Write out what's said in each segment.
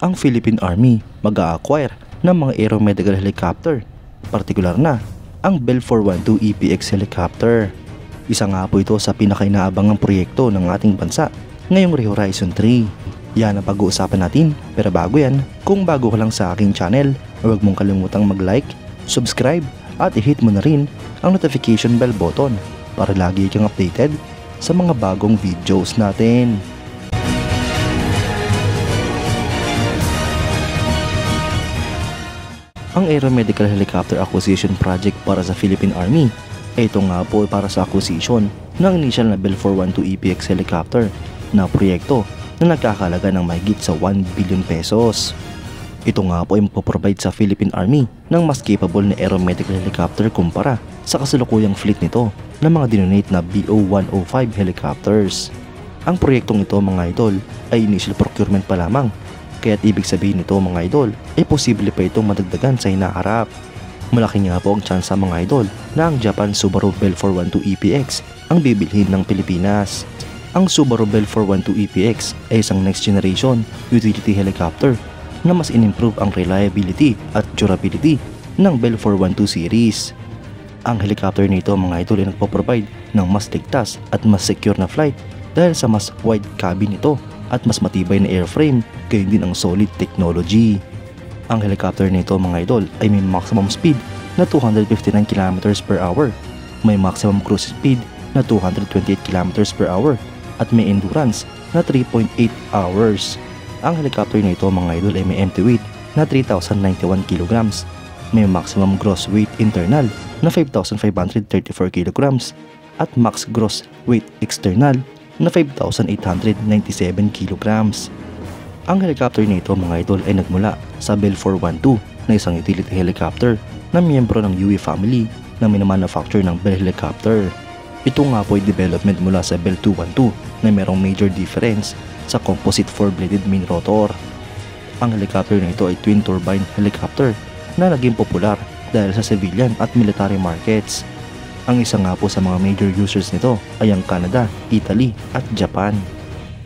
ang Philippine Army mag-a-acquire ng mga aeromedical helicopter, partikular na ang Bell 412 EPX helicopter. Isa nga po ito sa pinakainaabangang proyekto ng ating bansa ngayong Horizon 3. Yan ang pag-uusapan natin, pero bago yan, kung bago ka lang sa aking channel, huwag mong kalimutang mag-like, subscribe at i-hit mo na rin ang notification bell button para lagi kang updated sa mga bagong videos natin. Ang Aeromedical Helicopter Acquisition Project para sa Philippine Army ay ito nga po para sa acquisition ng initial na Bell 412 EPX helicopter na proyekto na nagkakalaga ng mahigit sa 1 billion pesos. Ito nga po ay magpaprovide sa Philippine Army ng mas capable na aeromedical helicopter kumpara sa kasalukuyang fleet nito ng mga dinonate na BO-105 helicopters. Ang proyektong ito mga idol ay initial procurement pa lamang, kaya't ibig sabihin nito mga idol ay posible pa itong madagdagan sa hinaharap. Malaki nga po ang tsansa mga idol na ang Japan Subaru Bell 412 EPX ang bibilhin ng Pilipinas. Ang Subaru Bell 412 EPX ay isang next generation utility helicopter na mas in-improve ang reliability at durability ng Bell 412 series. Ang helicopter nito mga idol ay nagpo-provide ng mas ligtas at mas secure na flight dahil sa mas wide cabin nito at mas matibay na airframe, gayon din ang solid technology. Ang helicopter nito mga idol ay may maximum speed na 259 km per hour, may maximum cruise speed na 228 km per hour at may endurance na 3.8 hours. Ang helicopter nito mga idol ay may empty weight na 3,091 kg, may maximum gross weight internal na 5,534 kg at max gross weight external na 5,897 kg. Ang helicopter nito mga idol ay nagmula sa Bell 412 na isang utility helicopter na miyembro ng UE family na minamanufacture ng Bell helicopter. Ito nga po ay development mula sa Bell 212 na mayroong major difference sa composite 4-bladed main rotor. Ang helicopter nito ay twin turbine helicopter na naging popular dahil sa civilian at military markets. Ang isa nga po sa mga major users nito ay ang Canada, Italy at Japan.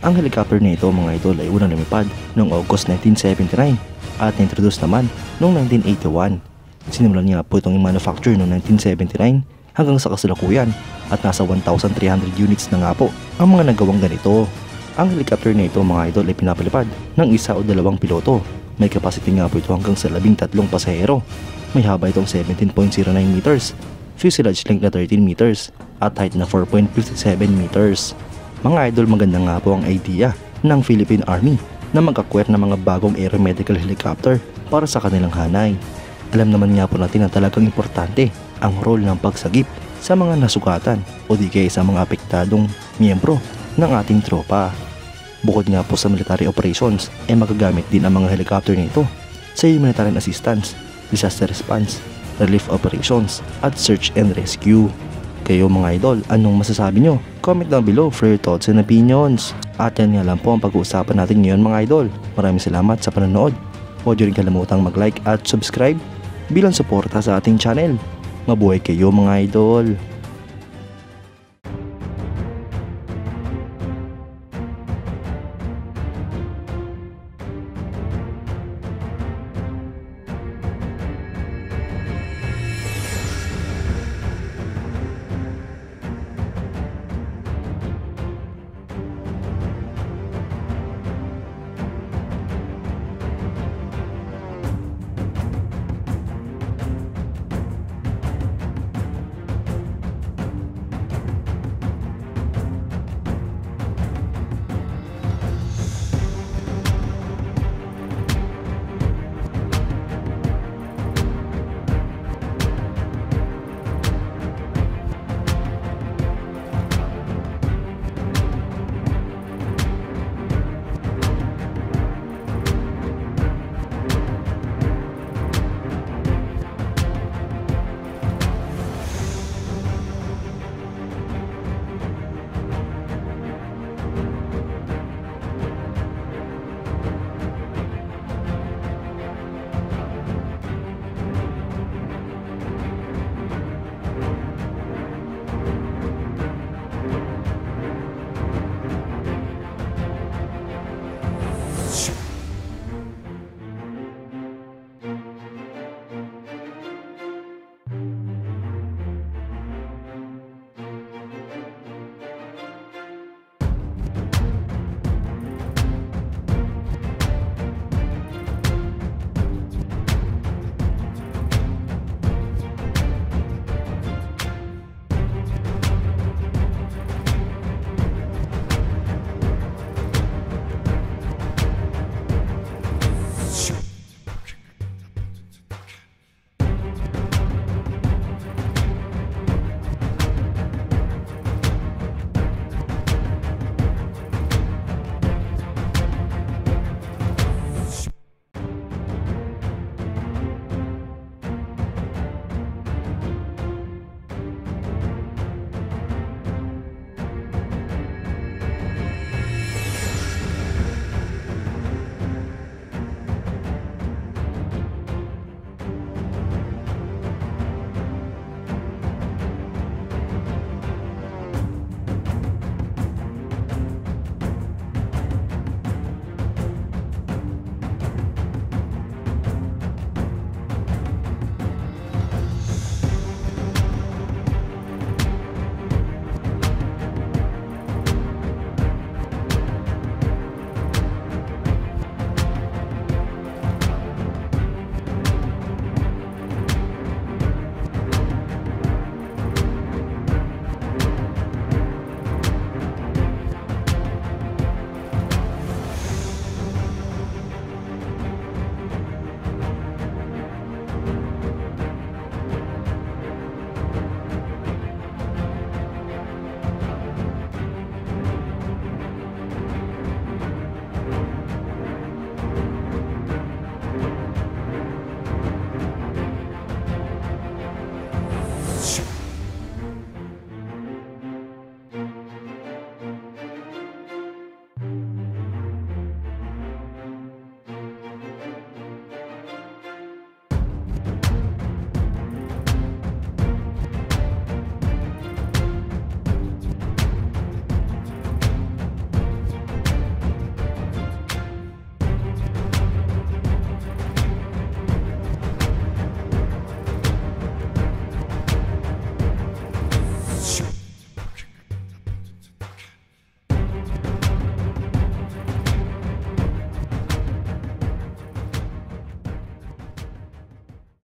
Ang helicopter nito mga idol ay unang lumipad noong August 1979 at na-introduce naman noong 1981. Sinimulan niya po itong i-manufacture noong 1979 hanggang sa kasalukuyan at nasa 1,300 units na nga po ang mga nagawang ganito. Ang helicopter nito mga idol ay pinapalipad ng isa o dalawang piloto. May capacity nga po ito hanggang sa 13 pasahero. May haba itong 17.09 meters, fuselage length na 13 meters at height na 4.57 meters. Mga idol, maganda nga po ang idea ng Philippine Army na mag-acquire ng mga bagong aeromedical helicopter para sa kanilang hanay. Alam naman nga po natin na talagang importante ang role ng pagsagip sa mga nasugatan o di kaya sa mga apektadong miyembro ng ating tropa. Bukod nga po sa military operations ay magagamit din ang mga helicopter nito sa humanitarian assistance, disaster response, relief operations at search and rescue. Kayo mga idol, anong masasabi nyo? Comment down below for your thoughts and opinions. At yan nga lang po ang pag-uusapan natin ngayon mga idol. Maraming salamat sa panonood. Huwag nyo rin kalimutang mag-like at subscribe bilang suporta sa ating channel. Mabuhay kayo mga idol!